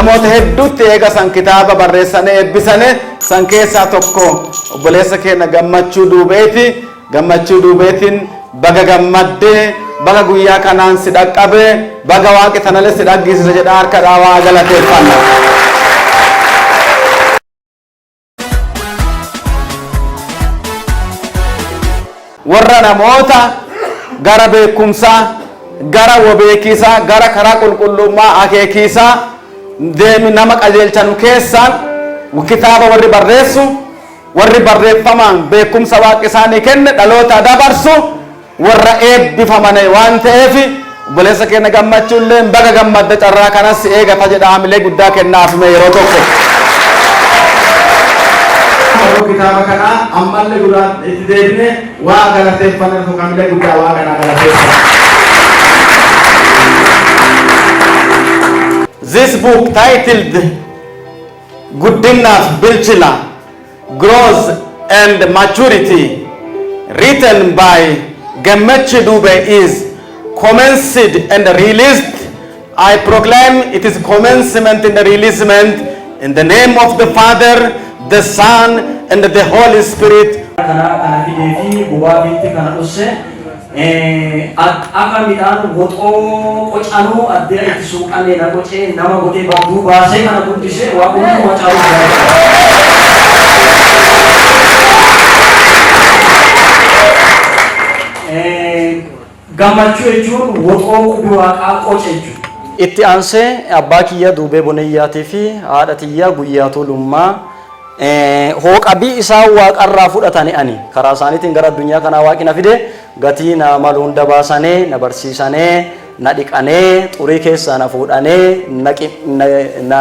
namoota hedduutti eega san kitaaba barreessanii eebbisanii san keessaa tokko obboleessa keenya Gammachuu Duubeetiin baga gammaddee baga guyyaa kanaan si dhaqqabee baga waaqi tanalee si dhaggeessisa jedha harka dhaawaa galateeffanna. warra namoota gara beekumsaa gara wabeekiisaa gara karaa qulqullummaa akeekiisaa deemi nama qajeelchanu keessaan kitaaba warri barreessu warri barreeffamaan beekumsa waaqi isaanii kenne dhaloota dabarsu warra eebbifamane waan ta'eef obboleessa keenya Gammachuu illee baga gammadde carraa kanas eegata jedha hamilee guddaa kennaaf yeroo tokko. kitaaba kana ammallee duraan itti deebine waa galateeffannee hamilee guddaa waa kana galateeffanna. This book titled Guddinaaf Bilchina, Growth and Maturity, written by Gammachuu Dube, is commenced and released. I proclaim it is commencement and releasement in the name of the Father, the Son, and the Holy Spirit. Akka midhaan goxoo qocanuu addee itti suuqanee na qocee nama godhee baaduu baasee kana guddisee waa hunduma caaluu gammachuu jechuun goxoo qubii waaqaa qoce jechuudha. Itti aansee abbaa kiyya Duubee Boneyyaatii fi haadha tiyya Guyyaa Tolummaa hooqabii isaa waaqarraa fudhatanii ani karaa isaaniitiin gara addunyaa kanaa waaqi na fide gatii na malu hunda baasanii na barsiisanii na dhiqanii xurii keessaa na fuudhanii na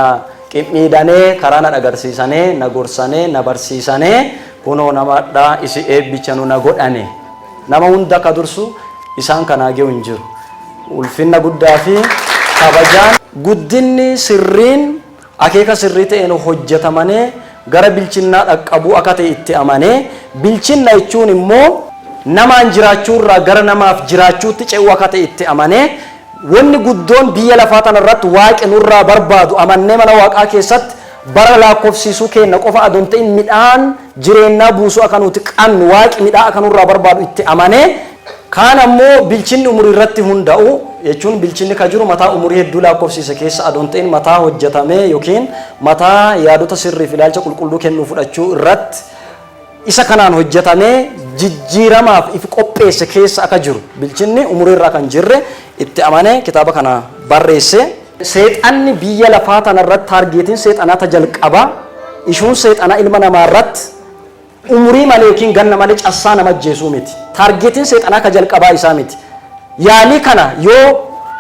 qimmiidhanii karaa na agarsiisanii na gorsanii na barsiisanii kunoo namadhaa isi eebbichanuu na godhanii nama hunda akka dursu isaan kanaa ga'u hin jiru. Ulfinna guddaa fi kabajaan guddinni sirriin akeeka sirrii ta'een hojjetamanii gara bilchinnaa dhaqqabuu akka ta'e itti amanee bilchinna jechuun immoo namaan jiraachuurraa gara namaaf jiraachuutti ce'uu akka ta'e itti amanee wanni guddoon biyya lafaa tanarratti waaqi nurraa barbaadu amannee mana waaqaa keessatti bara lakkoofsiisuu kenna qofa adoon ta'in midhaan jireenyaa buusuu akka nuti qabnu waaqi midhaan akka nurraa barbaadu itti amanee kaan ammoo bilchinni umurii irratti hunda'u jechuun bilchinni ka jiru mataa umurii hedduu lakkoofsiise keessa adoon ta'in mataa hojjetamee yookiin mataa yaadota sirriif ilaalcha qulqulluu kennuu fudhachuu irratti isa kanaan hojjetamee jijjiiramaaf if qopheesse keessa akka jiru bilchinni umurii irraa kan jirre itti amanee kitaaba kana barreesse. Seexanni biyya lafaa tanarratti taargeetiin seexanaa jalqaba ishuun seexanaa ilma namaa irratti umurii malee yookiin ganna malee cassaa nama ajjeesuu miti. Taargeetiin seexanaa ka jalqabaa isaa miti. Yaalii kana yoo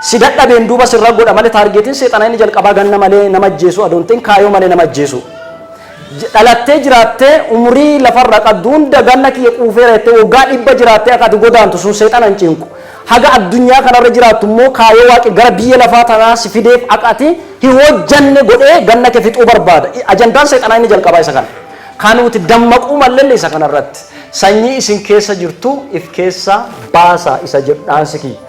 si dadhabeen duuba sirra godha malee taargeetiin seexanaa inni jalqabaa ganna malee nama ajjeesuu adoon ta'in kaayoo malee nama ajjeesuu. Dhalattee jiraattee umurii lafarra qabdu hunda ganna kiyya quufeera jettee waggaa 100 jiraattee akka ati godaantu sun seexana hin cinqu. Haga addunyaa kanarra jiraattu immoo kaayoo waaqi gara biyya lafaa tanaa si fideef akka ati hin hojjanne godhee ganna kee fixuu barbaada. Ajandaan seexanaa inni jalqabaa isa kana. Kanuuti dammaquu mallee isa kanarratti sanyii isin keessa jirtu if keessa baasa isa jedhaansi kiyya.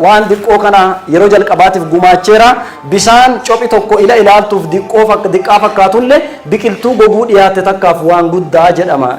Waan diqqoo kana yeroo jalqabaatiif gumaacheera bisaan cophi tokko ilaaltuuf diqqaa fakkaatullee biqiltuu goguu dhiyaate takkaaf waan guddaa jedhama.